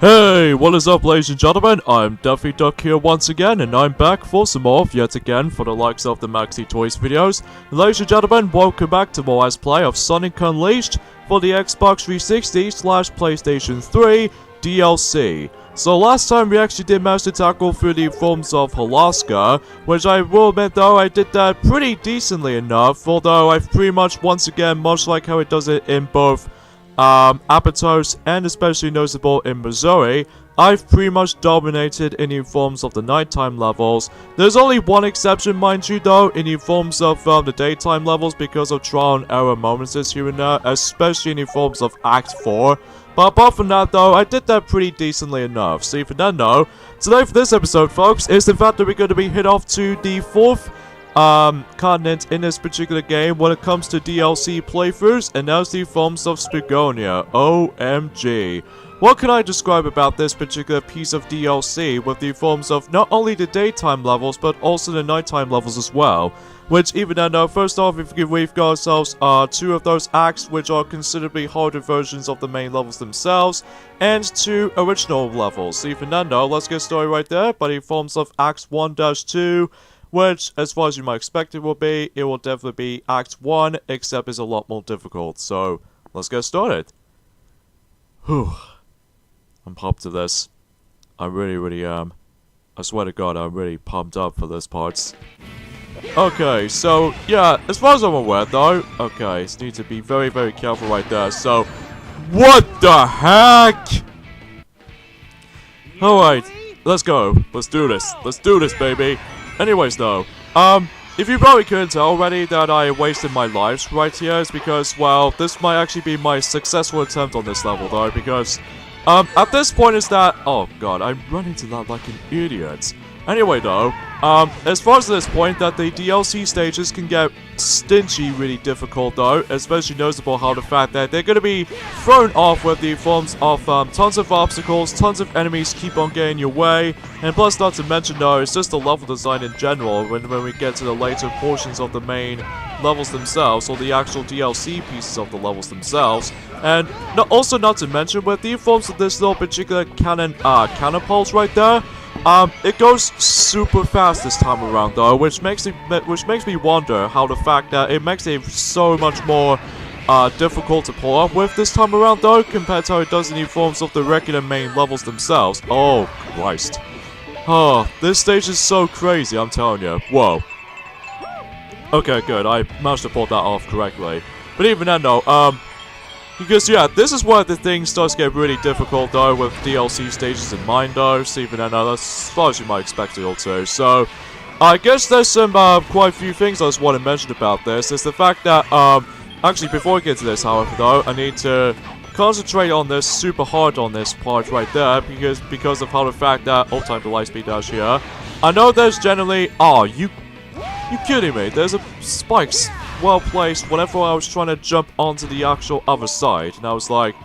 Hey, what is up, ladies and gentlemen? I'm Duffy Duck here once again, and I'm back for some more, yet again, for the likes of the Maxi Toys videos. Ladies and gentlemen, welcome back to more Let's Play of Sonic Unleashed for the Xbox 360/PlayStation 3 DLC. So last time we actually did manage to tackle through the forms of Alaska, which I will admit though I did that pretty decently enough, although I've pretty much once again, much like how it does it in both Apatos and especially noticeable in Missouri, I've pretty much dominated in the forms of the nighttime levels. There's only one exception, mind you though, in the forms of the daytime levels because of trial and error moments here and there, especially in the forms of Act 4. But apart from that though, I did that pretty decently enough. So if you don't know, today for this episode folks, is the fact that we're going to be hit off to the 4th continent in this particular game when it comes to DLC playthroughs, and that's the forms of Spagonia. OMG. What can I describe about this particular piece of DLC with the forms of not only the daytime levels but also the nighttime levels as well? Which even though, first off, we've got ourselves two of those acts which are considerably harder versions of the main levels themselves, and two original levels. So even though, let's get started right there by the forms of Acts 1-2. Which, as far as you might expect it will definitely be Act 1, except it's a lot more difficult. So, let's get started. Whew. I'm pumped to this. I really am. I swear to God, I'm really pumped up for this part. Okay, so, yeah, as far as I'm aware though, okay, just need to be very careful right there. So, what the heck? Alright, let's go. Let's do this. Let's do this, baby. Anyways though, if you probably couldn't tell already that I wasted my lives right here, is because, well, this might actually be my successful attempt on this level though, because, at this point is that, oh god, I'm running to that like an idiot. Anyway though, as far as this point that the DLC stages can get stingy really difficult though, especially noticeable how the fact that they're going to be thrown off with the forms of tons of obstacles, tons of enemies keep on getting your way, and plus not to mention though, it's just the level design in general when we get to the later portions of the main levels themselves, or the actual DLC pieces of the levels themselves, and also not to mention with the forms of this little particular cannon pulse right there. It goes super fast this time around though, which makes me wonder how the fact that it makes it so much more difficult to pull up with this time around though, compared to how it does in the forms of the regular main levels themselves. Oh Christ. Oh, this stage is so crazy, I'm telling you. Whoa. Okay, good, I managed to pull that off correctly. But even then though, because yeah, this is where the thing starts to get really difficult though, with DLC stages in mind though, so even then, that's as far as you might expect it all to. So, I guess there's some, quite a few things I just want to mention about this. Is the fact that, actually before we get to this however though, I need to concentrate on this super hard on this part right there, because of how the fact that, time to light speed dash here. I know there's generally, you kidding me, there's a spikes well placed whenever I was trying to jump onto the actual other side, and I was like,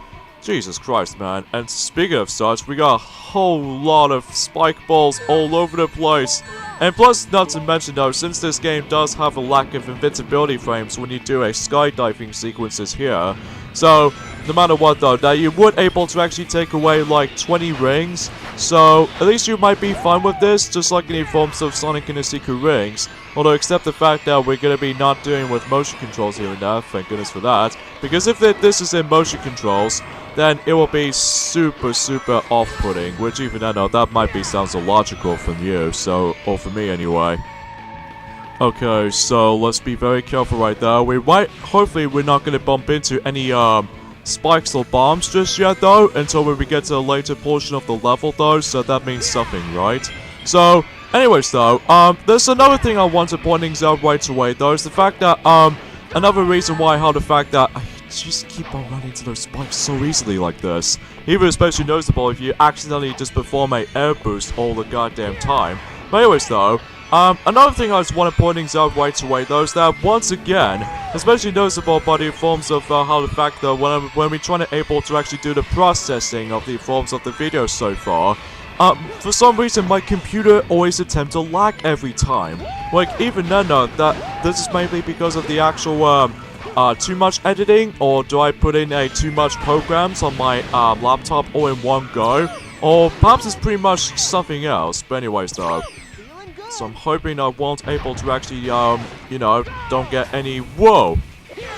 Jesus Christ, man. And speaking of such, we got a whole lot of spike balls all over the place. And plus, not to mention though, since this game does have a lack of invincibility frames when you do a skydiving sequences here, so no matter what though, that you would able to actually take away like 20 rings, so at least you might be fine with this, just like in the forms of Sonic and the Secret Rings. Although except the fact that we're going to be not doing with motion controls here and there, thank goodness for that. Because if this is in motion controls, then it will be super off-putting, which even I know that might be sounds illogical from you, so, or for me anyway. Okay, so let's be very careful right there. Hopefully we're not going to bump into any spikes or bombs just yet though, until we get to the later portion of the level though, so that means something, right? So, anyways though, there's another thing I want to point out right away though, is the fact that, another reason why how the fact that I just keep on running into those spikes so easily like this. Even especially noticeable if you accidentally just perform a air boost all the goddamn time. But anyways though, another thing I just want to point out right away though is that once again, especially noticeable by the forms of how the fact that when we're trying to able to actually do the processing of the forms of the video so far, for some reason my computer always attempts to lag every time. Like even then that this is mainly because of the actual too much editing, or do I put in too much programs on my laptop all in one go? Or perhaps it's pretty much something else. But anyways though. So I'm hoping I won't able to actually, you know, don't get any... Whoa!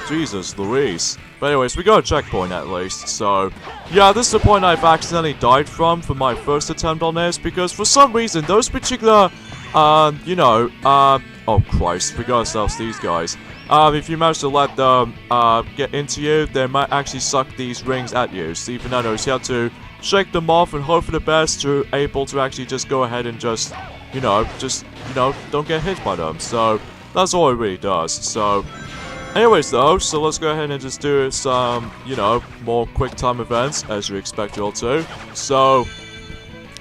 Jesus Louise. But anyways, we got a checkpoint at least, so... Yeah, this is the point I've accidentally died from for my first attempt on this, because for some reason, those particular, you know, oh Christ, we got ourselves these guys. If you manage to let them, get into you, they might actually suck these rings at you. So even though you have to shake them off and hope for the best to able to actually just go ahead and just, you know, don't get hit by them. So, that's all it really does, so... Anyways though, so let's go ahead and just do some, you know, more quick time events, as you expect you all to. So,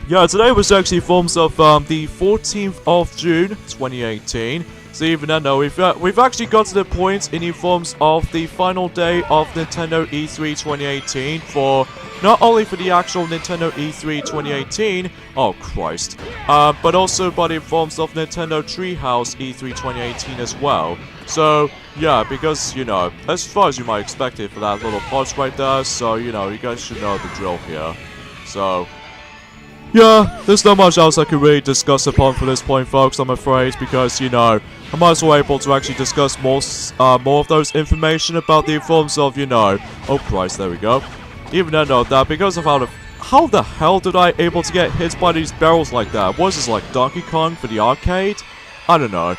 yeah, today was actually forms of the 14th of June, 2018. So even then though, we've actually got to the point in the forms of the final day of Nintendo E3 2018 for... Not only for the actual Nintendo E3 2018, oh Christ, but also by the forms of Nintendo Treehouse E3 2018 as well. So, yeah, because, you know, as far as you might expect it for that little pause right there, so, you know, you guys should know the drill here. So, yeah, there's not much else I could really discuss upon for this point, folks, I'm afraid, because, you know, I might as well able to actually discuss more of those information about the forms of, you know, oh Christ, there we go. Even then, though, that because of how the hell did I able to get hit by these barrels like that? Was this like Donkey Kong for the arcade? I don't know.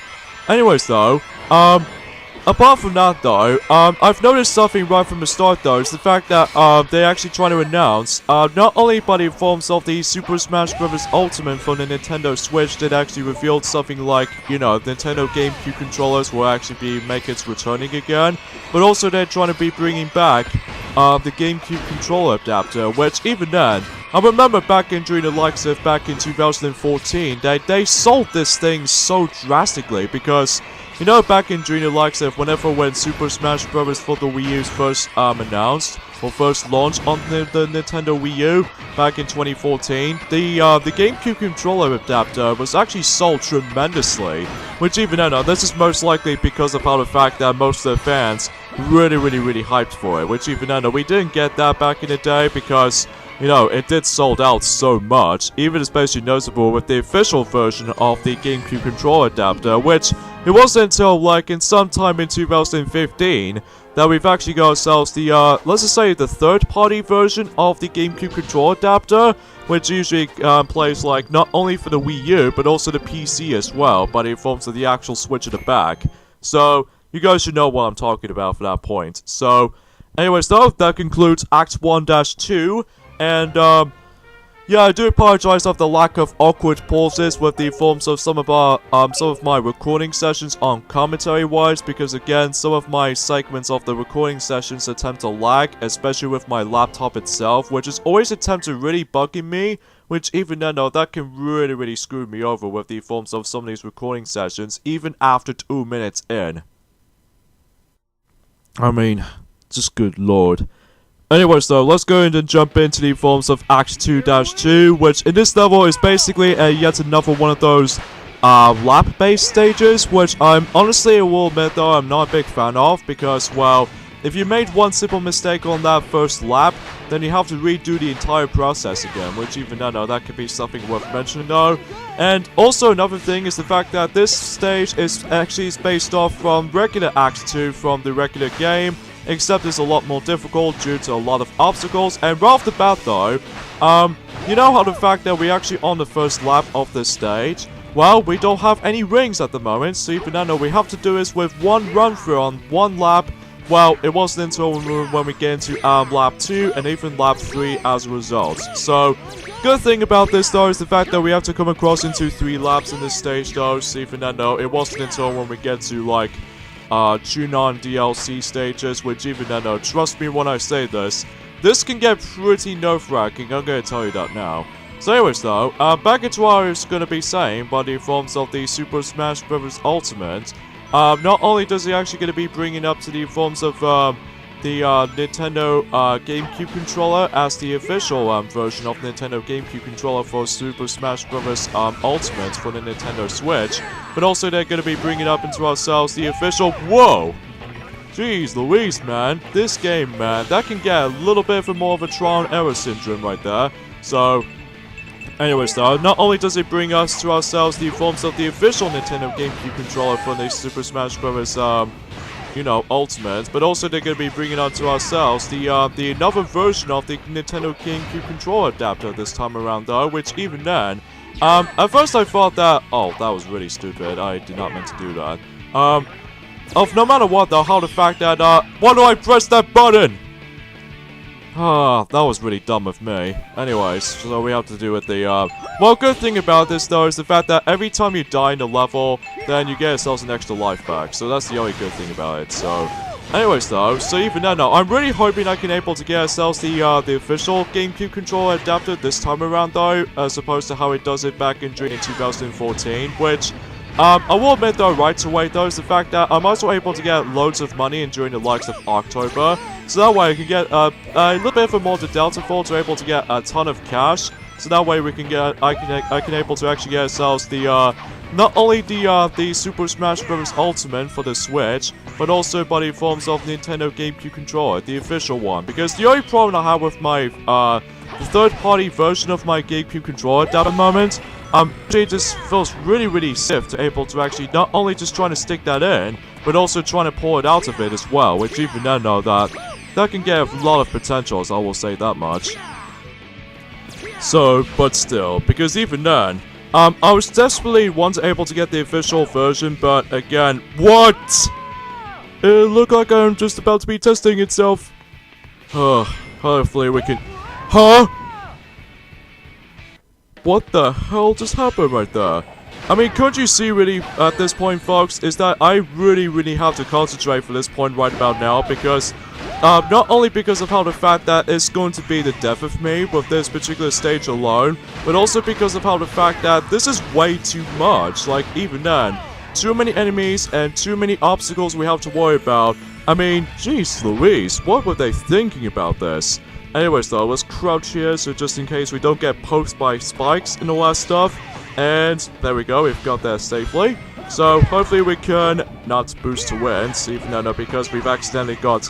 Anyways, though, apart from that, though, I've noticed something right from the start, though, is the fact that, they're actually trying to announce, not only by the forms of the Super Smash Bros. Ultimate for the Nintendo Switch that actually revealed something like, you know, Nintendo GameCube controllers will actually make its returning again, but also they're trying to be bringing back, the GameCube controller adapter, which even then, I remember back in during the likes of back in 2014, they sold this thing so drastically because, you know, back in during the likes of when Super Smash Bros. For the Wii U's first announced, or first launched on the Nintendo Wii U back in 2014, the GameCube controller adapter was actually sold tremendously, which even then, this is most likely because of how the fact that most of the fans really hyped for it, which even then, we didn't get that back in the day because, you know, it did sold out so much, even especially noticeable with the official version of the GameCube controller adapter, which it wasn't until like in sometime in 2015 that we've actually got ourselves the, let's just say the third-party version of the GameCube controller adapter, which usually plays like not only for the Wii U, but also the PC as well, but it forms of the actual Switch at the back. So, you guys should know what I'm talking about for that point. So, anyways though, that concludes Act 1-2, and, yeah, I do apologize for the lack of awkward pauses with the forms of some of my recording sessions on commentary-wise, because again, some of my segments of the recording sessions attempt to lag, especially with my laptop itself, which is always attempt to really bugging me, which even then, though, that can really screw me over with the forms of some of these recording sessions, even after 2 minutes in. I mean, just good lord. Anyways though, let's go ahead and jump into the forms of Act 2-2, which in this level is basically yet another one of those lap-based stages, which I'm honestly, I will admit though, I'm not a big fan of, because, well, if you made one simple mistake on that first lap, then you have to redo the entire process again, which even then, that could be something worth mentioning though. And also another thing is the fact that this stage is actually based off from regular Act 2 from the regular game, except it's a lot more difficult due to a lot of obstacles. And right off the bat though, you know how the fact that we actually on the first lap of this stage, well, we don't have any rings at the moment, so even then, we have to do this with one run through on one lap. Well, it wasn't until when we get into lap 2 and even lap 3 as a result. So, good thing about this though is the fact that we have to come across into 3 laps in this stage though, so even then though, it wasn't until when we get to like Junon DLC stages, which even then, trust me when I say this can get pretty nerve-wracking, I'm gonna tell you that now. So anyways though, back into what I was gonna be saying, by the forms of the Super Smash Bros. Ultimate, not only does he actually gonna be bringing up to the forms of the Nintendo GameCube controller as the official version of Nintendo GameCube controller for Super Smash Bros. Ultimate for the Nintendo Switch, but also they're going to be bringing up into ourselves the official... Whoa! Jeez Louise, man. This game, man, that can get a little bit of more of a trial and error syndrome right there. So, Anyways though, not only does it bring us to ourselves the forms of the official Nintendo GameCube controller for the Super Smash Bros. You know, Ultimate, but also they're going to be bringing on to ourselves the another version of the Nintendo GameCube controller adapter this time around though, which even then, at first I thought that, oh, that was really stupid, I did not mean to do that. Of no matter what though, how the fact that, why do I press that button? Ah, that was really dumb of me. Anyways, so we have to do with the, well, good thing about this, though, is the fact that every time you die in a level, then you get yourselves an extra life back. So that's the only good thing about it, so... Anyways, though, so even then, no, I'm really hoping I can able to get ourselves the official GameCube controller adapter this time around, though, as opposed to how it does it back in 2014, which... I will admit though, right away though, is the fact that I'm also able to get loads of money during the likes of October, so that way I can get a little bit of a more to Delta Fall to able to get a ton of cash, so that way we can get, I can able to actually get ourselves the, not only the Super Smash Bros. Ultimate for the Switch, but also by the forms of Nintendo GameCube controller, the official one, because the only problem I have with my, the third-party version of my GameCube controller at the moment, it just feels really stiff to able to actually not only just trying to stick that in, but also trying to pull it out of it as well, which even then know that can get a lot of potentials, I will say that much. So, but still, because even then, I was desperately once able to get the official version, but again, what? It looked like I'm just about to be testing itself. Hopefully we can... Huh? What the hell just happened right there? I mean, can't you see really at this point, folks, is that I really have to concentrate for this point right about now, because not only because of how the fact that it's going to be the death of me with this particular stage alone, but also because of how the fact that this is way too much. Like, even then, too many enemies and too many obstacles we have to worry about. I mean, jeez Louise, what were they thinking about this? Anyways though, let's crouch here so just in case we don't get poked by spikes and all that stuff. And there we go, we've got there safely. So hopefully we can not boost to wins, even though because we've accidentally got,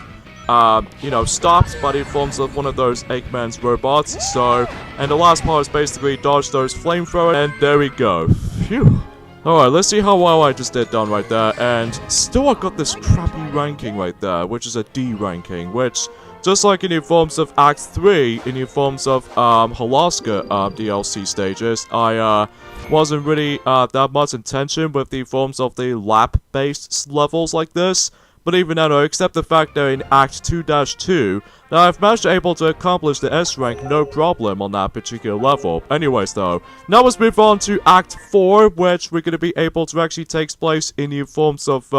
you know, stopped by the forms of one of those Eggman's robots. So, and the last part is basically dodge those flamethrowers, and there we go. Phew. Alright, let's see how well I just did done right there. And still I got this crappy ranking right there, which is a D ranking, which... Just like in the forms of Act 3, in the forms of, Halaska, DLC stages, I, wasn't really, that much intention with the forms of the lap-based levels like this. But even now, except the fact that in Act 2-2, that I've managed to able to accomplish the S rank no problem on that particular level. Anyways though, now let's move on to Act 4, which we're gonna be able to actually take place in the forms of,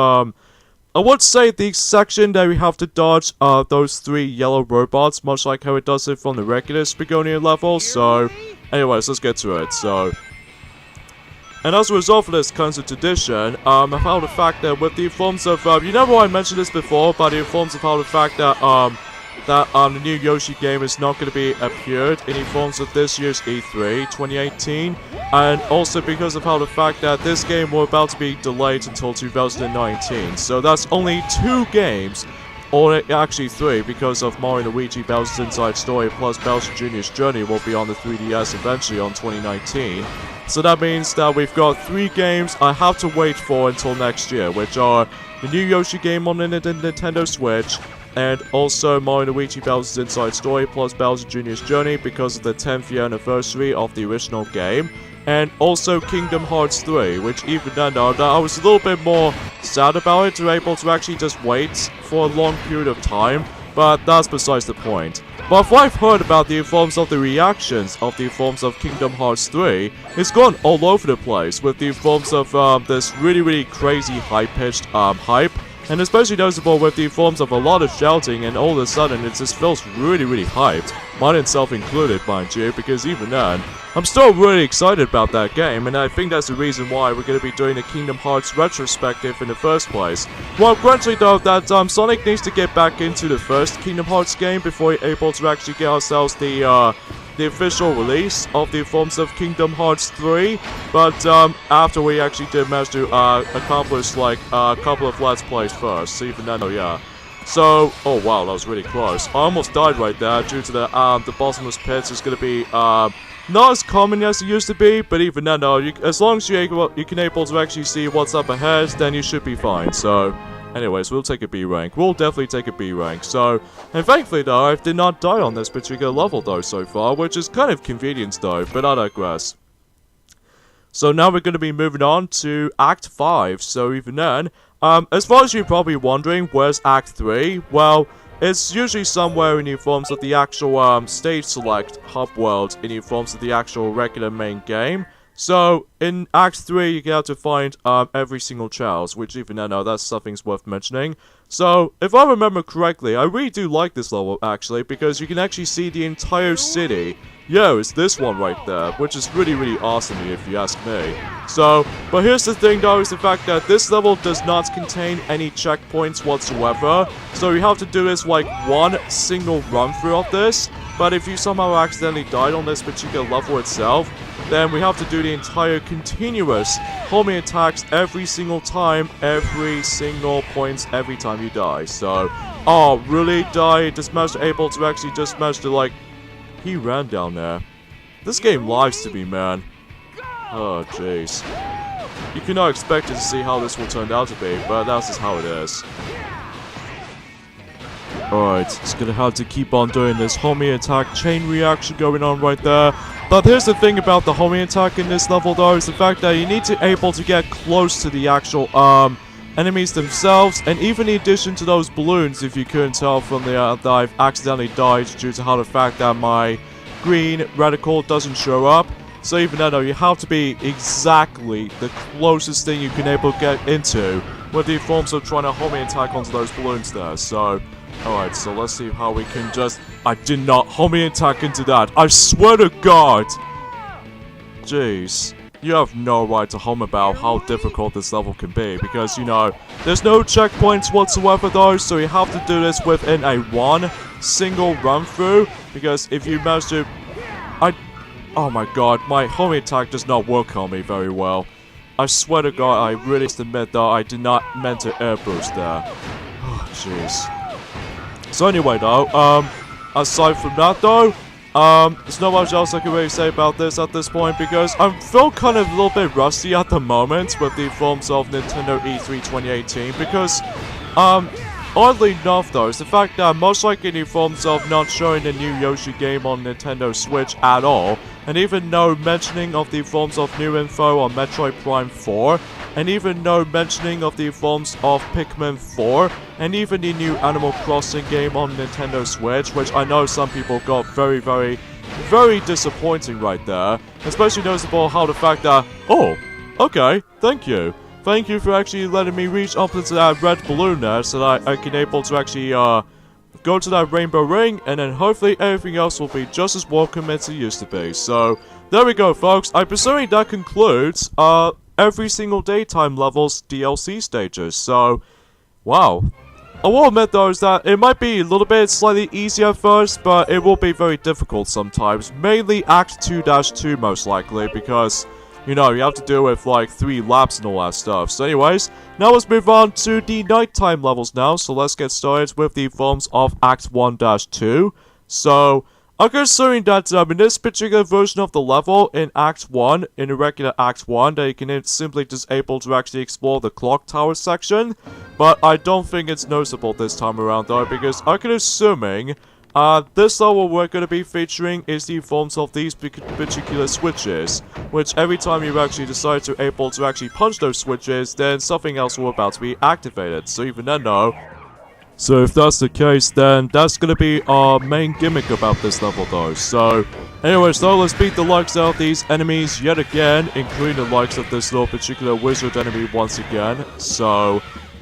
I would say the section that we have to dodge those 3 yellow robots, much like how it does it from the regular Spagonia level. So, anyways, let's get to it. So, and as a result of this kind of tradition, I found the fact that with the forms of, you know what I mentioned this before, but the forms of how the fact that, the new Yoshi game is not going to be appeared in the forms of this year's E3 2018, and also because of how the fact that this game was about to be delayed until 2019, so that's only 2 games, or actually 3, because of Mario & Luigi Bowser's Inside Story plus Bowser Jr.'s Journey will be on the 3DS eventually on 2019. So that means that we've got 3 games I have to wait for until next year, which are the new Yoshi game on the Nintendo Switch, and also Mario & Luigi Bowser's Inside Story plus Bowser Jr.'s Journey because of the 10th year anniversary of the original game, and also Kingdom Hearts 3, which even then though, I was a little bit more sad about it to be able to actually just wait for a long period of time, but that's besides the point. But what I've heard about the forms of the reactions of the forms of Kingdom Hearts 3, it's gone all over the place with the forms of this really crazy high-pitched hype. And especially noticeable with the forms of a lot of shouting, and all of a sudden it just feels really hyped. Mine itself included, mind you, because even then, I'm still really excited about that game, and I think that's the reason why we're going to be doing the Kingdom Hearts retrospective in the first place. Well, granted though, that Sonic needs to get back into the first Kingdom Hearts game before we're able to actually get ourselves the official release of the forms of Kingdom Hearts 3, but after we actually did manage to accomplish like a couple of Let's Plays first, so even then, oh yeah. So, oh wow, that was really close. I almost died right there due to the bottomless pits is going to be not as common as it used to be, but even then, though, as long as you can able to actually see what's up ahead, then you should be fine. So, anyways, we'll take a B rank. We'll definitely take a B rank. So, and thankfully, though, I did not die on this particular level, though, so far, which is kind of convenient, though, but I digress. So now we're going to be moving on to Act 5, so even then, as far as you're probably wondering, where's Act 3? Well, it's usually somewhere in the forms of the actual, stage select hub world, in the forms of the actual regular main game. So, in Act 3, you get to find, every single chalice, which even then, that's something's worth mentioning. So, if I remember correctly, I really do like this level, actually, because you can actually see the entire city. Yo, it's this one right there, which is really, really awesome if you ask me. So, but here's the thing though, is the fact that this level does not contain any checkpoints whatsoever. So you have to do this like one single run through of this. But if you somehow accidentally died on this particular level itself, then we have to do the entire continuous homing attacks every single time, every single points, every time you die. So, oh, really die? Just managed to able to actually just manage to like... He ran down there. This game lies to me, man. Oh, jeez. You cannot expect to see how this will turn out to be, but that's just how it is. Alright, just gonna have to keep on doing this homing attack chain reaction going on right there. But here's the thing about the homing attack in this level, though, is the fact that you need to able to get close to the actual, enemies themselves, and even in addition to those balloons, if you couldn't tell from the that I've accidentally died due to how the fact that my green reticle doesn't show up. So even then, though, you have to be exactly the closest thing you can able to get into with the forms of trying to homing attack onto those balloons there. So, alright, so let's see how we can just... I did not homing attack into that. I swear to God! Jeez. You have no right to hum about how difficult this level can be, because, you know, there's no checkpoints whatsoever though, so you have to do this within a one single run through, because if you manage to... Oh my god, my homing attack does not work on me very well. I swear to God, I really admit that I did not meant to air boost there. Oh, jeez. So anyway though, aside from that though, there's not much else I can really say about this at this point, because I feel kind of a little bit rusty at the moment with the forms of Nintendo E3 2018, because, oddly enough though, it's the fact that most likely the forms of not showing the new Yoshi game on Nintendo Switch at all, and even no mentioning of the forms of new info on Metroid Prime 4, and even no mentioning of the forms of Pikmin 4, and even the new Animal Crossing game on Nintendo Switch, which I know some people got very, very, very disappointing right there. Especially noticeable how the fact that, oh, okay, thank you. Thank you for actually letting me reach up into that red balloon there, so that I can able to actually, go to that rainbow ring, and then hopefully everything else will be just as welcome as it used to be. So, there we go, folks. I'm presuming that concludes, every single daytime level's DLC stages. So, wow. I will admit though is that it might be a little bit slightly easier at first, but it will be very difficult sometimes. Mainly Act 2-2 most likely, because, you know, you have to deal with like 3 laps and all that stuff. So anyways, now let's move on to the nighttime levels now. So let's get started with the forms of Act 1-2. So, I'm assuming that in this particular version of the level, in Act 1, in the regular Act 1, that you can simply just able to actually explore the clock tower section. But I don't think it's noticeable this time around though, because I can assuming this level we're going to be featuring is the forms of these particular switches, which every time you actually decide to able to actually punch those switches, then something else will about to be activated. So even then though, so if that's the case, then that's gonna be our main gimmick about this level though. So, anyways though, let's beat the likes out of these enemies yet again, including the likes of this little particular wizard enemy once again. So,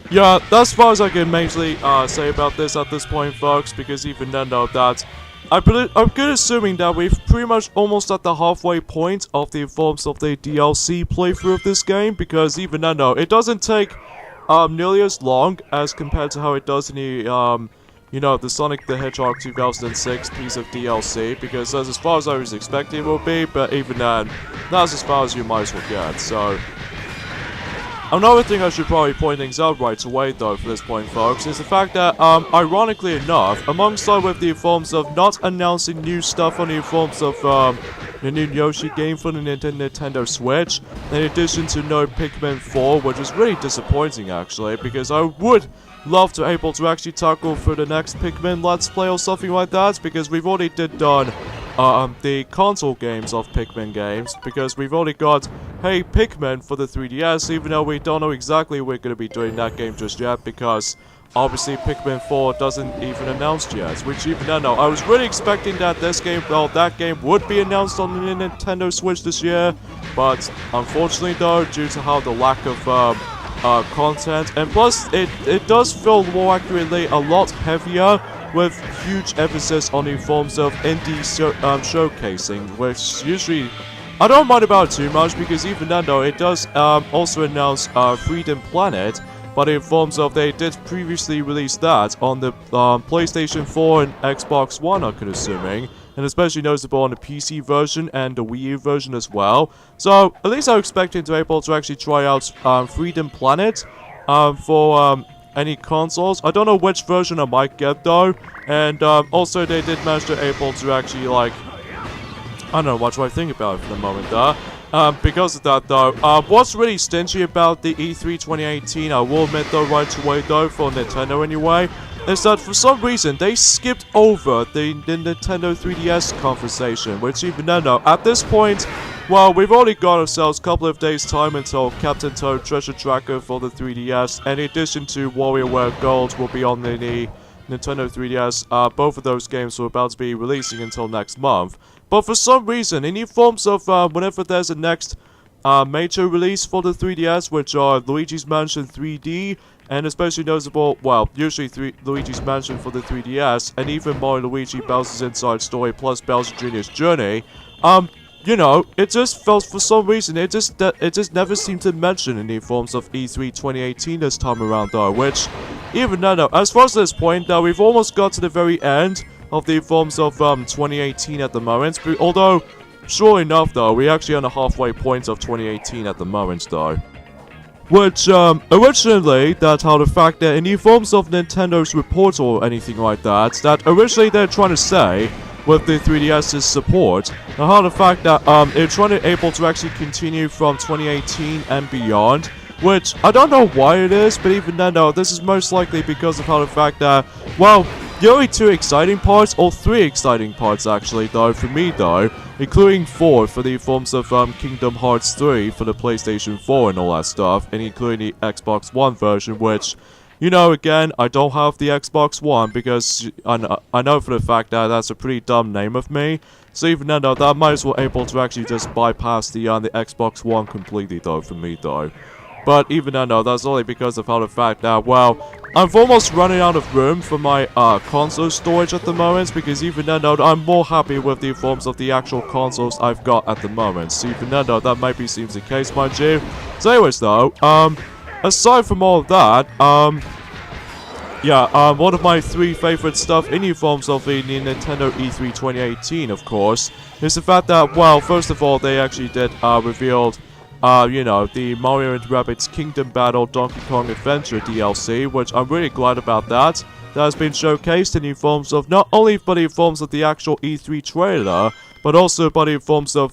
yeah, that's as far as I can mainly say about this at this point, folks, because even then though, that I'm good assuming that we've pretty much almost at the halfway point of the forms of the DLC playthrough of this game, because even then though, it doesn't take nearly as long as compared to how it does in the, you know, the Sonic the Hedgehog 2006 piece of DLC, because that's as far as I was expecting it will be, but even then, that's as far as you might as well get, so... Another thing I should probably point things out right away though for this point, folks, is the fact that, ironically enough, alongside with the forms of not announcing new stuff on the forms of, the new Yoshi game for the Nintendo Switch, in addition to no Pikmin 4, which is really disappointing actually, because I would love to able to actually tackle for the next Pikmin Let's Play or something like that, because we've already done the console games of Pikmin games, because we've already got Hey Pikmin for the 3DS, even though we don't know exactly we're going to be doing that game just yet, because obviously Pikmin 4 doesn't even announced yet, which even then I was really expecting that that game would be announced on the Nintendo Switch this year, but unfortunately though, due to how the lack of content, and plus it does feel more accurately a lot heavier, with huge emphasis on the forms of indie showcasing, which usually I don't mind about it too much, because even then though it does also announce Freedom Planet, but in forms of they did previously release that on the PlayStation 4 and Xbox One, I'm assuming, and especially noticeable on the PC version and the Wii U version as well. So at least I'm expecting to be able to actually try out Freedom Planet for any consoles. I don't know which version I might get though, and also they did manage to able to actually like, I don't know what do I think about it for the moment there. Because of that though, what's really stingy about the E3 2018, I will admit though right away though, for Nintendo anyway, is that for some reason they skipped over the Nintendo 3DS conversation, which even then though, at this point, well, we've already got ourselves a couple of days time until Captain Toad Treasure Tracker for the 3DS, and in addition to WarioWare Gold will be on the Nintendo 3DS. Both of those games are about to be releasing until next month. But for some reason, in the forms of whenever there's a next major release for the 3DS, which are Luigi's Mansion 3D, and especially noticeable, well, usually Luigi's Mansion for the 3DS, and even Mario Luigi Bowser's Inside Story plus Bowser Jr.'s Journey, you know, it just felt for some reason, it just never seemed to mention in the forms of E3 2018 this time around though, which, even then though, as far as this point though, we've almost got to the very end of the forms of 2018 at the moment, but although, sure enough though, we're actually on the halfway point of 2018 at the moment though. Which, originally, that's how the fact that in the forms of Nintendo's report or anything like that, that originally they're trying to say, with the 3DS's support, and how the fact that it's trying to able to actually continue from 2018 and beyond, which I don't know why it is, but even then though, this is most likely because of how the fact that, well, the only two exciting parts, or three exciting parts actually though, for me though, including 4 for the forms of Kingdom Hearts 3 for the PlayStation 4 and all that stuff, and including the Xbox One version, which, you know, again, I don't have the Xbox One because I know for the fact that that's a pretty dumb name of me. So even then though, that might as well able to actually just bypass the Xbox One completely though, for me though. But even then though, that's only because of how the fact that, well, I'm almost running out of room for my console storage at the moment, because even then though, I'm more happy with the forms of the actual consoles I've got at the moment. So even then though, that might be seems the case, mind you. So anyways though, aside from all of that, yeah, one of my 3 favorite stuff in the forms of the Nintendo E3 2018, of course, is the fact that, well, first of all, they actually did, revealed, you know, the Mario & Rabbids Kingdom Battle Donkey Kong Adventure DLC, which I'm really glad about that. That has been showcased in the forms of, not only by the forms of the actual E3 trailer, but also by the forms of,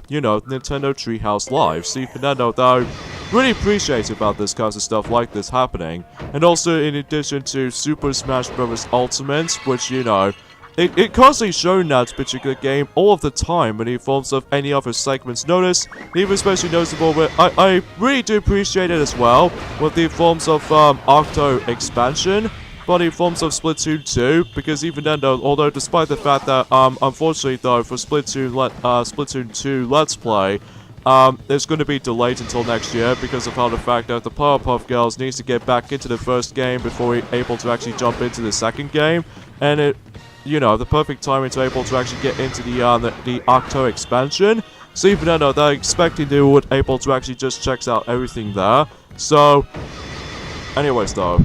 you know, Nintendo Treehouse Live. So even then, though, I really appreciate about this kind of stuff like this happening. And also, in addition to Super Smash Bros. Ultimate, which, you know, it constantly showing that particular game all of the time in the forms of any other segments notice. Even especially noticeable with, I really do appreciate it as well, with the forms of Octo expansion, but in forms of Splatoon 2, because even then though, although despite the fact that, unfortunately though, for Splatoon 2 Let's Play, it's going to be delayed until next year because of how the fact that the Powerpuff Girls needs to get back into the first game before we're able to actually jump into the second game, and it, you know, the perfect timing to able to actually get into the Octo expansion. So even then, they're expecting they would able to actually just check out everything there. So, anyways, though.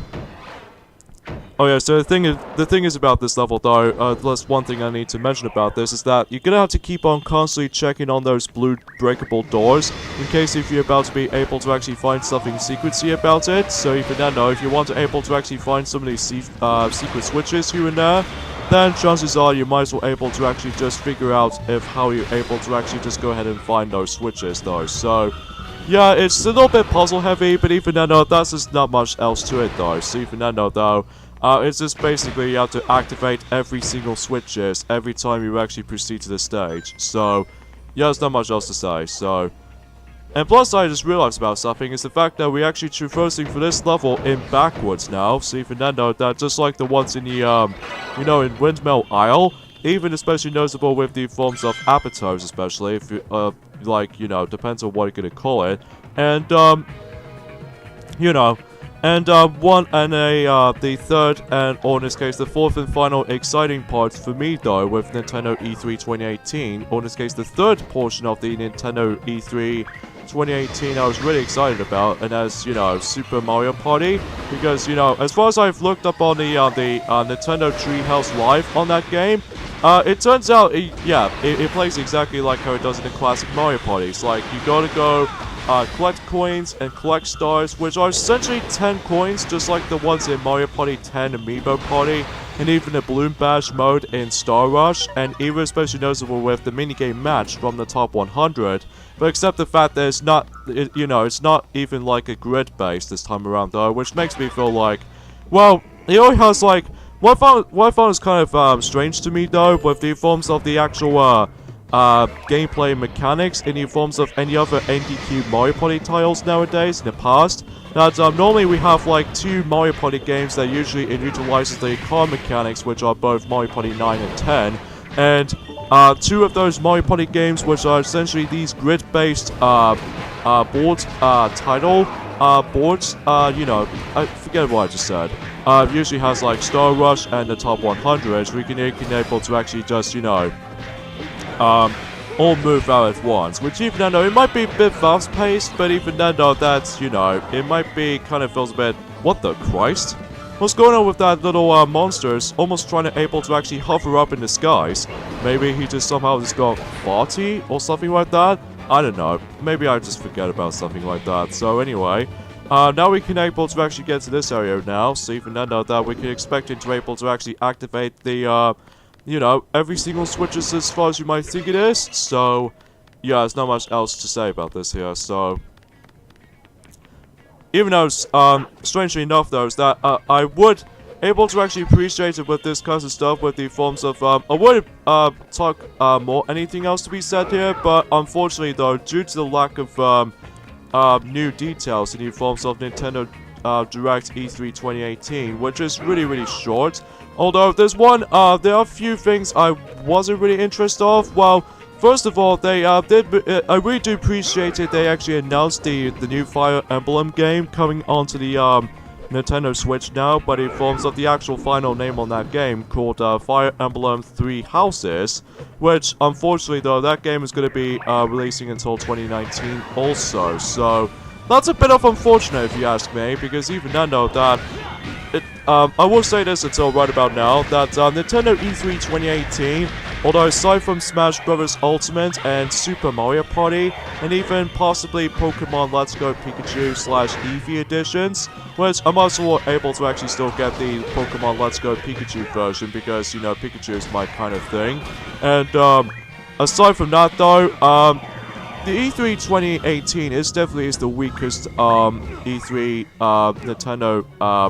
Oh yeah, so the thing is about this level though, that's one thing I need to mention about this, is that you're gonna have to keep on constantly checking on those blue breakable doors, in case if you're about to be able to actually find something secrecy about it. So even then though, if you want to able to actually find some of these secret switches here and there, then chances are you might as well able to actually just figure out if how you're able to actually just go ahead and find those switches though. So yeah, it's a little bit puzzle heavy, but even then though, that's just not much else to it though. So even then though, it's just basically you have to activate every single switches every time you actually proceed to the stage. So yeah, there's not much else to say. So, and plus I just realized about something is the fact that we're actually traversing for this level in backwards now. So even then though, that just like the ones in the you know, in Windmill Isle, even especially noticeable with the forms of appetizers, especially if you like, you know, depends on what you're gonna call it. And you know, and the third and, or in this case, the fourth and final exciting part for me though with Nintendo E3 2018, or in this case, the third portion of the Nintendo E3 2018 I was really excited about, and as, you know, Super Mario Party, because, you know, as far as I've looked up on the Nintendo Treehouse Live on that game, it turns out, it plays exactly like how it does in the classic Mario Party. It's like, you gotta go collect coins and collect stars, which are essentially 10 coins, just like the ones in Mario Party 10 Amiibo Party, and even the Balloon Bash mode in Star Rush, and even especially noticeable with the minigame match from the top 100. But except the fact that it's not, you know, it's not even like a grid base this time around though, which makes me feel like, well, it only has like, what I found is kind of strange to me though, with the forms of the actual gameplay mechanics in the forms of any other NDQ Mario Party titles nowadays in the past. That normally we have like 2 Mario Party games that usually it utilizes the car mechanics, which are both Mario Party 9 and 10, and 2 of those Mario Party games, which are essentially these grid-based board title boards. You know, I forget what I just said. Usually has like Star Rush and the top 100, we can able to actually just, you know, all move out at once, which even then though it might be a bit fast paced, but even then though that's, you know, it might be kind of feels a bit, what the Christ? What's going on with that little monster's almost trying to able to actually hover up in the skies? Maybe he just somehow just got farty or something like that? I don't know, maybe I just forget about something like that. So anyway, now we can able to actually get to this area now, so even then though that we can expect it to able to actually activate the you know, every single switch is as far as you might think it is. So yeah, there's not much else to say about this here. So even though strangely enough though, is that I would able to actually appreciate it with this kind of stuff, with the forms of I would talk more anything else to be said here, but unfortunately though, due to the lack of new details in the forms of Nintendo Direct E3 2018, which is really short. Although there's one, there are a few things I wasn't really interested of. Well, first of all, they I really do appreciate it. They actually announced the new Fire Emblem game coming onto the Nintendo Switch now, but it forms of the actual final name on that game called Fire Emblem Three Houses, which unfortunately though that game is going to be releasing until 2019 also. So that's a bit of unfortunate if you ask me, because even then though that I will say this until right about now, that Nintendo E3 2018, although aside from Smash Bros. Ultimate and Super Mario Party, and even possibly Pokemon Let's Go Pikachu / Eevee editions, which I'm also able to actually still get the Pokemon Let's Go Pikachu version, because, you know, Pikachu is my kind of thing. And aside from that though, the E3 2018 definitely the weakest E3 Nintendo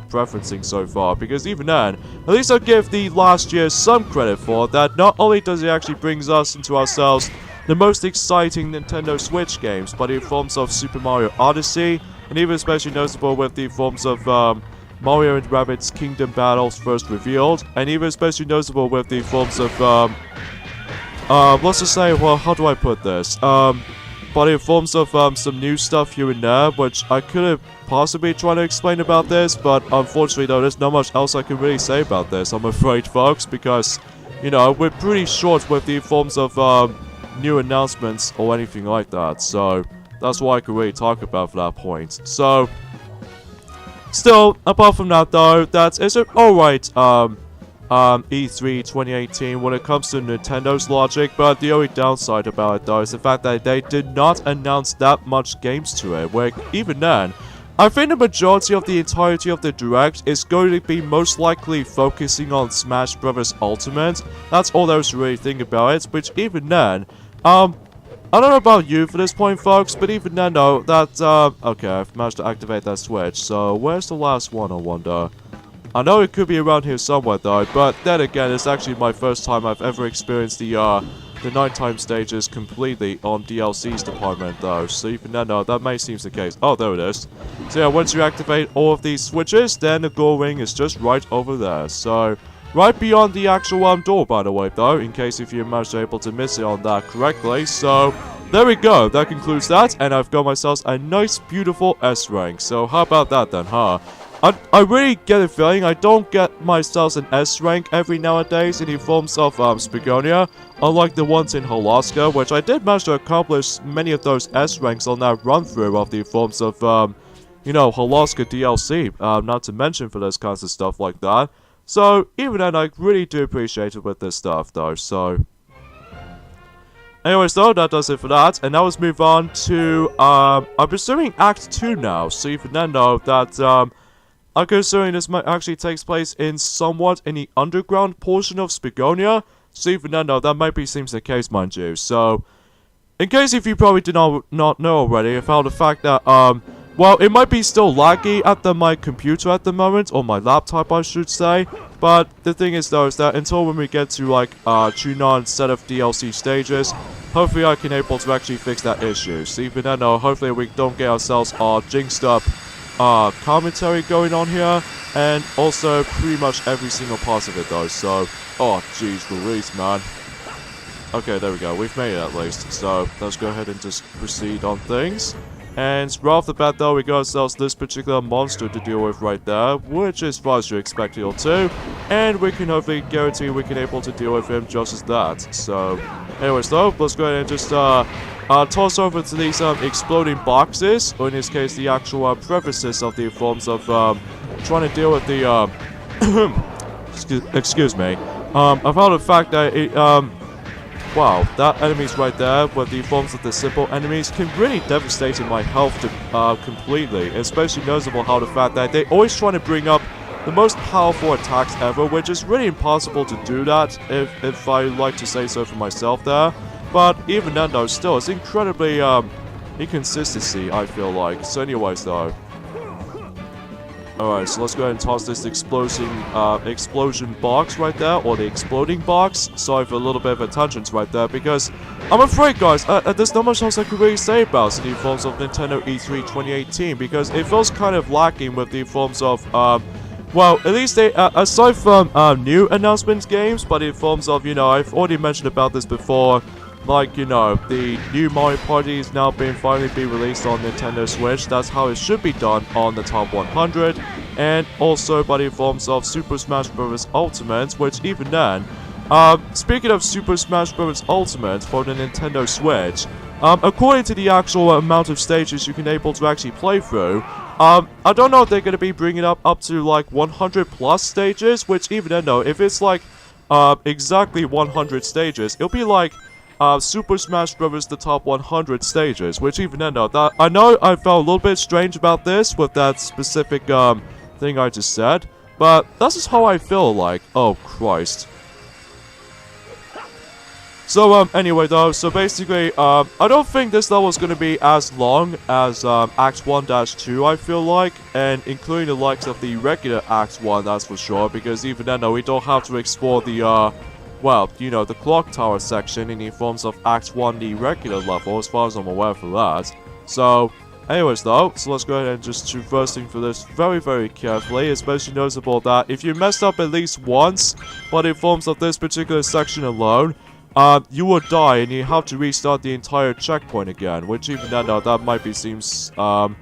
preferencing so far, because even then, at least I'll give the last year some credit for that. Not only does it actually brings us into ourselves the most exciting Nintendo Switch games, but in forms of Super Mario Odyssey, and even especially noticeable with the forms of Mario and Rabbids Kingdom Battles first revealed, and even especially noticeable with the forms of let's just say, well, how do I put this? But in forms of some new stuff here and there, which I could have possibly tried to explain about this, but unfortunately though, there's not much else I can really say about this, I'm afraid folks, because, you know, we're pretty short with the forms of new announcements or anything like that, so that's what I could really talk about for that point. So, still, apart from that though, it's an alright E3 2018 when it comes to Nintendo's logic, but the only downside about it though is the fact that they did not announce that much games to it, where even then, I think the majority of the entirety of the Direct is going to be most likely focusing on Smash Bros. Ultimate. That's all there is to really think about it, which even then, I don't know about you for this point, folks, but even then, though, that, okay, I've managed to activate that switch, so where's the last one, I wonder? I know it could be around here somewhere, though, but then again, it's actually my first time I've ever experienced the nighttime stages completely on DLC's department, though, so even then, no, that may seem the case. Oh, there it is. So yeah, once you activate all of these switches, then the goal ring is just right over there, so right beyond the actual door, by the way, though, in case if you managed to able to miss it on that correctly, so there we go, that concludes that, and I've got myself a nice, beautiful S rank, so how about that then, huh? I really get a feeling I don't get myself an S rank every nowadays in the forms of Spagonia, unlike the ones in Alaska, which I did manage to accomplish many of those S ranks on that run through of the forms of, you know, Alaska DLC, not to mention for those kinds of stuff like that. So even then, I really do appreciate it with this stuff though, so anyways though, that does it for that, and now let's move on to, I'm assuming Act 2 now, so even then though, that, I'm considering this might actually takes place in somewhat in the underground portion of Spagonia, so even then though, that might be seems the case, mind you. So, in case if you probably did not know already, I found the fact that, well, it might be still laggy at my computer at the moment, or my laptop I should say, but the thing is though, is that until when we get to like, tune on set of DLC stages, hopefully I can able to actually fix that issue. So even then though, hopefully we don't get ourselves jinxed up commentary going on here, and also pretty much every single part of it though, so, oh jeez Louise, man. Okay, there we go, we've made it at least, so let's go ahead and just proceed on things. And right off the bat though, we got ourselves this particular monster to deal with right there, which is far as you expected or two, and we can hopefully guarantee we can able to deal with him just as that. So, anyways though, let's go ahead and just toss over to these exploding boxes, or in this case the actual prefaces of the forms of trying to deal with the excuse me. I found the fact that it wow, that enemies right there, with the forms of the simple enemies, can really devastate my health completely. Especially noticeable how the fact that they always try to bring up the most powerful attacks ever, which is really impossible to do that, if I like to say so for myself there. But even then though, still, it's incredibly inconsistency, I feel like. So anyways though. Alright, so let's go ahead and toss this explosion box right there, or the exploding box. Sorry for a little bit of a tangent right there, because I'm afraid, guys, there's not much else I could really say about the forms of Nintendo E3 2018, because it feels kind of lacking with the forms of, well, at least they, aside from new announcements games, but in forms of, you know, I've already mentioned about this before, like, you know, the new Mario Party is now finally being released on Nintendo Switch. That's how it should be done on the top 100. And also by the forms of Super Smash Bros. Ultimate, which even then, speaking of Super Smash Bros. Ultimate for the Nintendo Switch, according to the actual amount of stages you can able to actually play through, I don't know if they're going to be bringing it up to like 100 plus stages, which even then though, if it's like, exactly 100 stages, it'll be like, Super Smash Bros. The top 100 stages, which even then though, that, I know I felt a little bit strange about this with that specific, thing I just said, but that's just how I feel like. Oh, Christ. So, anyway though, so basically, I don't think this level is going to be as long as, Act 1-2, I feel like, and including the likes of the regular Act 1, that's for sure, because even then though, we don't have to explore the, well, you know, the clock tower section in the forms of Act 1, the regular level, as far as I'm aware for that. So, anyways though, so let's go ahead and just traversing through this very, very carefully, especially noticeable that if you messed up at least once, but in forms of this particular section alone, you will die and you have to restart the entire checkpoint again, which even then though, that might be seems, kind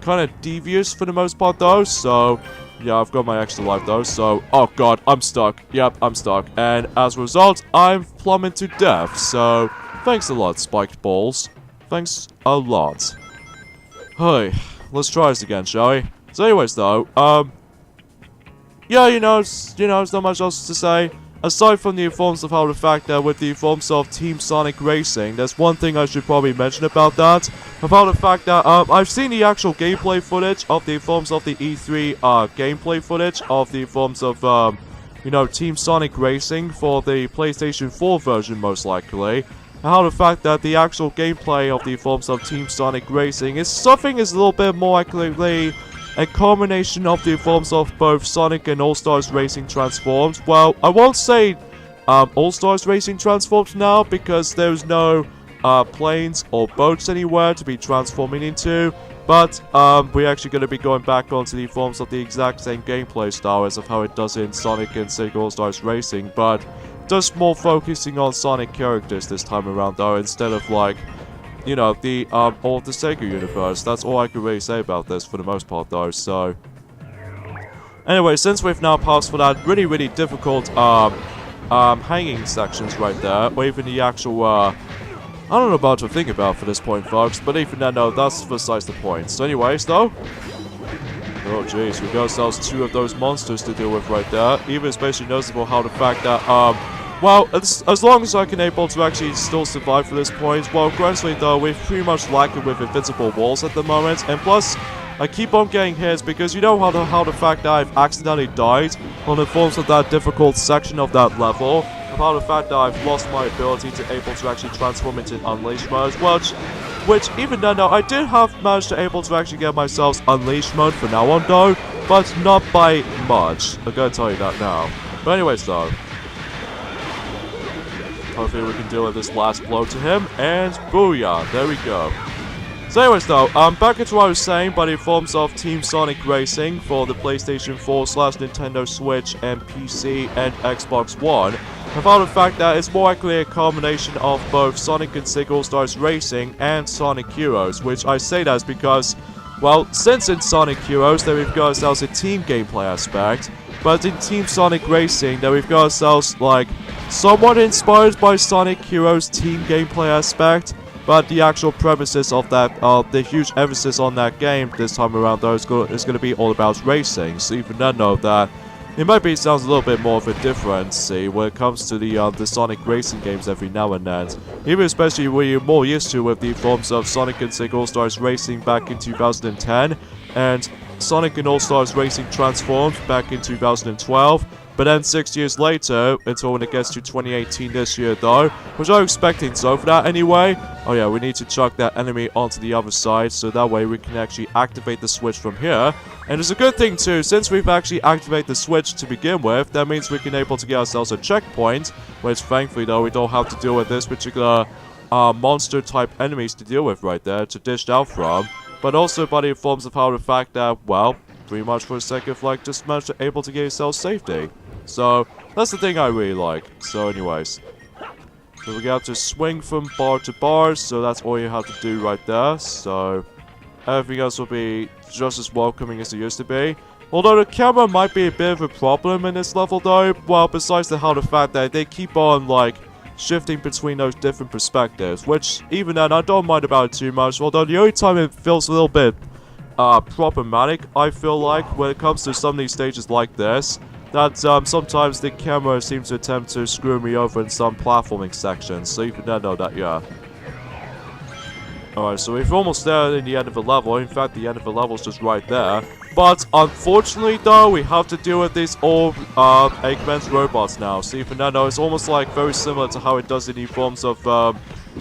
of devious for the most part though, so yeah, I've got my extra life though, so, oh god, I'm stuck. Yep, I'm stuck. And as a result, I'm plummeted to death, so thanks a lot, spiked balls. Thanks a lot. Hey, let's try this again, shall we? So anyways though, yeah, you know, there's not much else to say. aside from the forms of how the fact that with the forms of Team Sonic Racing, there's one thing I should probably mention about that. About the fact that I've seen the actual gameplay footage of the forms of the E3 gameplay footage of the forms of you know, Team Sonic Racing for the PlayStation 4 version most likely. And how the fact that the actual gameplay of the forms of Team Sonic Racing is a little bit more accurately a combination of the forms of both Sonic and All-Stars Racing transformed. Well, I won't say All-Stars Racing transformed now because there's no planes or boats anywhere to be transforming into. But we're actually going to be going back onto the forms of the exact same gameplay style as of how it does in Sonic and Sega All-Stars Racing, but just more focusing on Sonic characters this time around though, instead of like, you know, the all of the Sega universe. That's all I can really say about this for the most part though, so. Anyway, since we've now passed for that really difficult hanging sections right there, or even the actual I don't know about to think about for this point, folks, but even then, no, that's besides the point. So anyways, though, oh jeez, we got ourselves 2 of those monsters to deal with right there. Even especially noticeable how the fact that, well, as long as I can able to actually still survive for this point, well, gradually though, we're pretty much lacking with invincible walls at the moment, and plus, I keep on getting hits because you know how the fact that I've accidentally died on the forms of that difficult section of that level, about the fact that I've lost my ability to able to actually transform into Unleash mode, which even then though, I did have managed to able to actually get myself Unleash mode for now on though, but not by much, I'm gonna tell you that now. But anyways though, hopefully we can deal with this last blow to him, and booyah, there we go. So anyways though, back into what I was saying by the forms of Team Sonic Racing for the PlayStation 4 / Nintendo Switch and PC and Xbox One, about the fact that it's more likely a combination of both Sonic and Sega All-Stars Racing and Sonic Heroes, which I say that is because, well, since in Sonic Heroes that we've got ourselves a team gameplay aspect, but in Team Sonic Racing that we've got ourselves, like, somewhat inspired by Sonic Heroes team gameplay aspect, but the actual premises of that, the huge emphasis on that game this time around though is going to be all about racing, so even then know that it might be sounds a little bit more of a difference, see, when it comes to the Sonic Racing games every now and then. Even especially when you're more used to with the forms of Sonic and Sega All-Stars Racing back in 2010, and Sonic and All-Stars Racing Transformed back in 2012, but then 6 years later, until when it gets to 2018 this year though, which I'm expecting so for that anyway. Oh yeah, we need to chuck that enemy onto the other side, so that way we can actually activate the switch from here. And it's a good thing too, since we've actually activated the switch to begin with, that means we can able to get ourselves a checkpoint, which thankfully though, we don't have to deal with this particular monster type enemies to deal with right there, to dish out from. But also by the forms of how the fact that, well, pretty much for the sake of like just managed to able to get yourself safety. So that's the thing I really like. So anyways, so we have to swing from bar to bar, so that's all you have to do right there. So everything else will be just as welcoming as it used to be. Although the camera might be a bit of a problem in this level though, well, besides the fact that they keep on like shifting between those different perspectives, which even then I don't mind about it too much, although the only time it feels a little bit problematic, I feel like, when it comes to some of these stages like this, that sometimes the camera seems to attempt to screw me over in some platforming sections, so even then know that, yeah. Alright, so we're almost there in the end of the level. In fact, the end of the level is just right there. But unfortunately, though, we have to deal with these old Eggman's robots now. So even then, though, it's almost like very similar to how it does in the forms of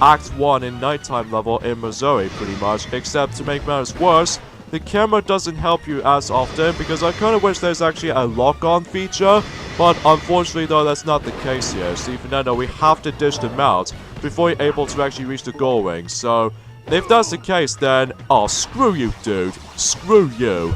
Act 1 in Nighttime level in Missouri, pretty much. Except to make matters worse, the camera doesn't help you as often, because I kind of wish there's actually a lock-on feature, but unfortunately though that's not the case here, so even then though we have to dish them out before you're able to actually reach the goal ring, so if that's the case then, oh screw you dude, screw you.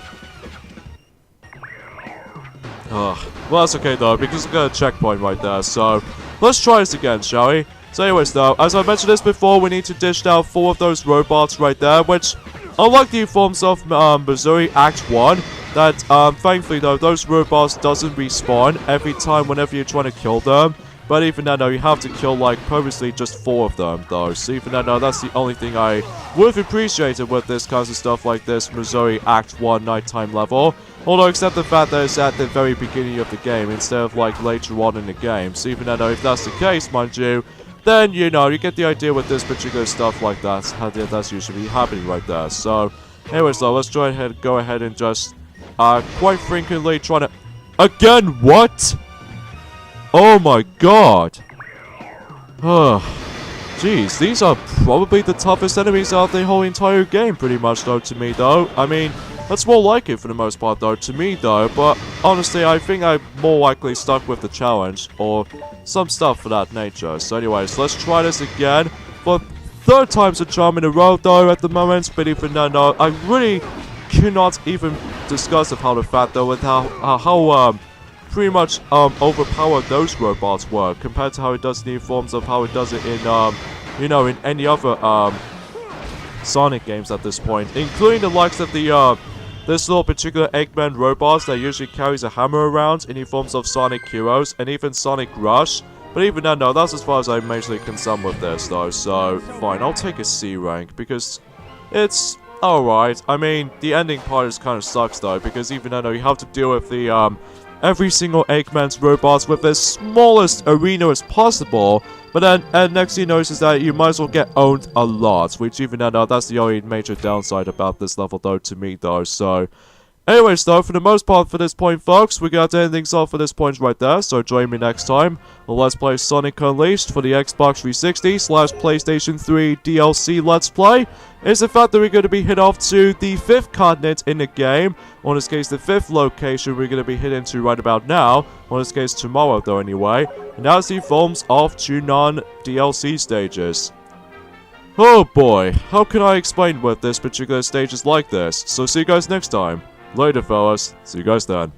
Well that's okay though, because we've got a checkpoint right there, so let's try this again, shall we? So anyways though, as I mentioned this before, we need to dish out 4 of those robots right there, which unlike the forms of Missouri Act 1, that thankfully though, those robots doesn't respawn every time whenever you're trying to kill them. But even then though, you have to kill like purposely just 4 of them though. So even then though, that's the only thing I would have appreciated with this kinds of stuff like this Missouri Act 1 Nighttime level. Although, except the fact that it's at the very beginning of the game instead of like later on in the game. So even though if that's the case, mind you, then you know you get the idea with this particular stuff like that. How that's usually happening right there. So, anyways, though, let's go ahead and just quite frankly trying to again. What? Oh my god. Jeez, these are probably the toughest enemies out of the whole entire game, pretty much, though, to me, though. I mean, that's more like it for the most part, though, to me, though. But, honestly, I think I'm more likely stuck with the challenge, or some stuff for that nature. So, anyways, let's try this again. For third time's a charm in a row, though, at the moment. But even then, no, I really cannot even discuss of how the fact, though, with how pretty much overpowered those robots were compared to how it does in the forms of how it does it in you know, in any other Sonic games at this point, including the likes of the this little particular Eggman robots that usually carries a hammer around in the forms of Sonic Heroes and even Sonic Rush. But even then, no, that's as far as I'm majorly concerned with this, though. So fine, I'll take a C rank because it's alright. I mean, the ending part is kind of sucks though, because even though you have to deal with the every single Eggman's robots with the smallest arena as possible, but then and next you notice is that you might as well get owned a lot, which even though that's the only major downside about this level though to me though. So anyways though, for the most part for this point folks, we're gonna have to end things off for this point right there, so join me next time. Let's play Sonic Unleashed for the Xbox 360 / PlayStation 3 DLC Let's Play. It's the fact that we're going to be hit off to the 5th continent in the game, or in this case the 5th location we're going to be hit into right about now, or in this case tomorrow though anyway, and that's the forms of 2 non-DLC stages. Oh boy, how can I explain what this particular stage is like this? So see you guys next time. Later fellas, see you guys then.